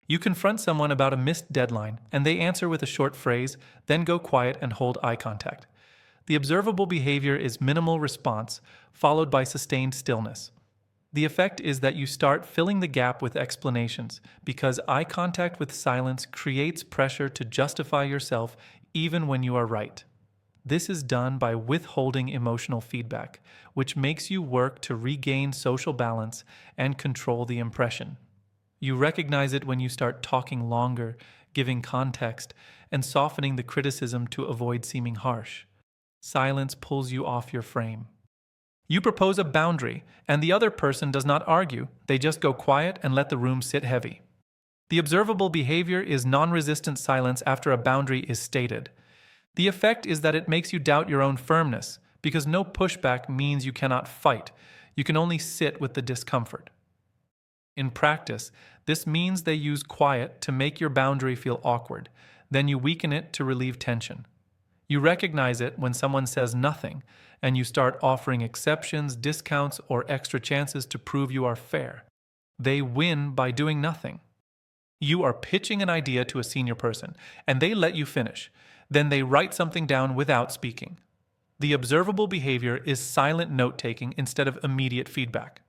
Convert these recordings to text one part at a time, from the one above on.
You confront someone about a missed deadline, and they answer with a short phrase, then go quiet and hold eye contact. The observable behavior is minimal response, followed by sustained stillness. The effect is that you start filling the gap with explanations, because eye contact with silence creates pressure to justify yourself even when you are right. This is done by withholding emotional feedback, which makes you work to regain social balance and control the impression. You recognize it when you start talking longer, giving context, and softening the criticism to avoid seeming harsh. Silence pulls you off your frame. You propose a boundary, and the other person does not argue, they just go quiet and let the room sit heavy. The observable behavior is non-resistant silence after a boundary is stated. The effect is that it makes you doubt your own firmness, because no pushback means you cannot fight. You can only sit with the discomfort. In practice, this means they use quiet to make your boundary feel awkward. Then you weaken it to relieve tension. You recognize it when someone says nothing, and you start offering exceptions, discounts, or extra chances to prove you are fair. They win by doing nothing. You are pitching an idea to a senior person, and they let you finish. Then they write something down without speaking. The observable behavior is silent note-taking instead of immediate feedback.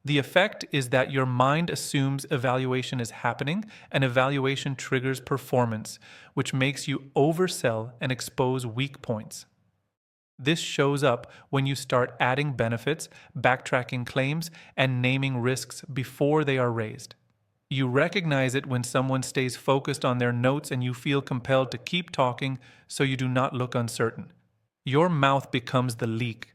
The effect is that your mind assumes evaluation is happening, and evaluation triggers performance, which makes you oversell and expose weak points. This shows up when you start adding benefits, backtracking claims, and naming risks before they are raised. You recognize it when someone stays focused on their notes and you feel compelled to keep talking so you do not look uncertain. Your mouth becomes the leak.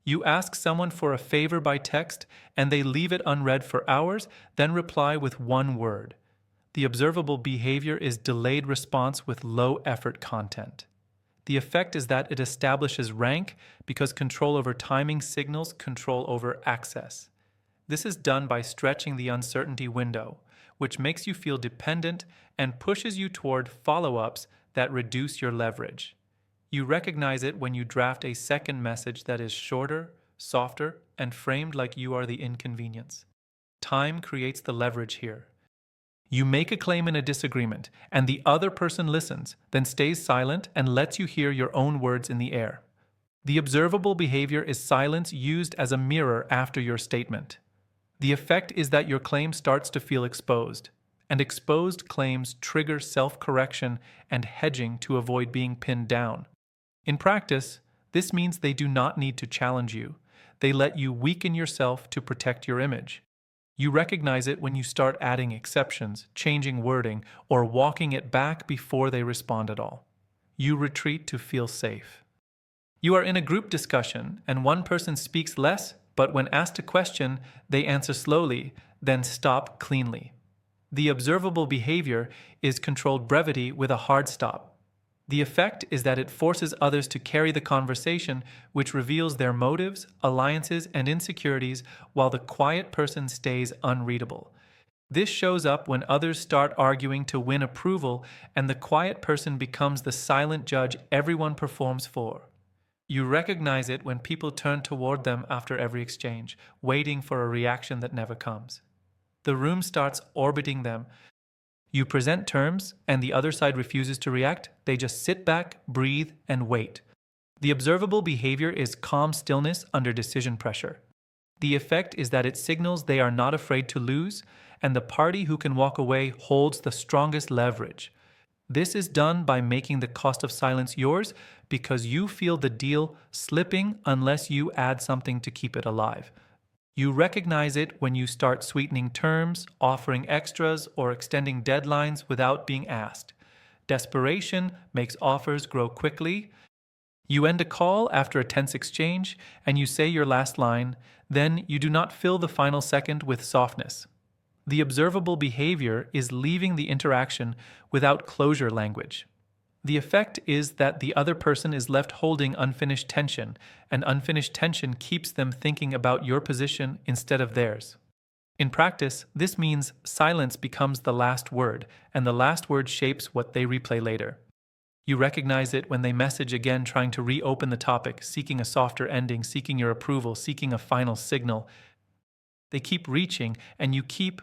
You ask someone for a favor by text and they leave it unread for hours, then reply with one word. The observable behavior is delayed response with low effort content. The effect is that it establishes rank because control over timing signals control over access. This is done by stretching the uncertainty window, which makes you feel dependent and pushes you toward follow-ups that reduce your leverage. You recognize it when you draft a second message that is shorter, softer, and framed like you are the inconvenience. Time creates the leverage here. You make a claim in a disagreement, and the other person listens, then stays silent and lets you hear your own words in the air. The observable behavior is silence used as a mirror after your statement. The effect is that your claim starts to feel exposed, and exposed claims trigger self-correction and hedging to avoid being pinned down. In practice, this means they do not need to challenge you. They let you weaken yourself to protect your image. You recognize it when you start adding exceptions, changing wording, or walking it back before they respond at all. You retreat to feel safe. You are in a group discussion, and one person speaks less, but when asked a question, they answer slowly, then stop cleanly. The observable behavior is controlled brevity with a hard stop. The effect is that it forces others to carry the conversation, which reveals their motives, alliances, and insecurities, while the quiet person stays unreadable. This shows up when others start arguing to win approval, and the quiet person becomes the silent judge everyone performs for. You recognize it when people turn toward them after every exchange, waiting for a reaction that never comes. The room starts orbiting them. You present terms, and the other side refuses to react. They just sit back, breathe, and wait. The observable behavior is calm stillness under decision pressure. The effect is that it signals they are not afraid to lose, and the party who can walk away holds the strongest leverage. This is done by making the cost of silence yours because you feel the deal slipping unless you add something to keep it alive. You recognize it when you start sweetening terms, offering extras, or extending deadlines without being asked. Desperation makes offers grow quickly. You end a call after a tense exchange, and you say your last line, then you do not fill the final second with softness. The observable behavior is leaving the interaction without closure language. The effect is that the other person is left holding unfinished tension, and unfinished tension keeps them thinking about your position instead of theirs. In practice, this means silence becomes the last word, and the last word shapes what they replay later. You recognize it when they message again trying to reopen the topic, seeking a softer ending, seeking your approval, seeking a final signal. They keep reaching, and you keep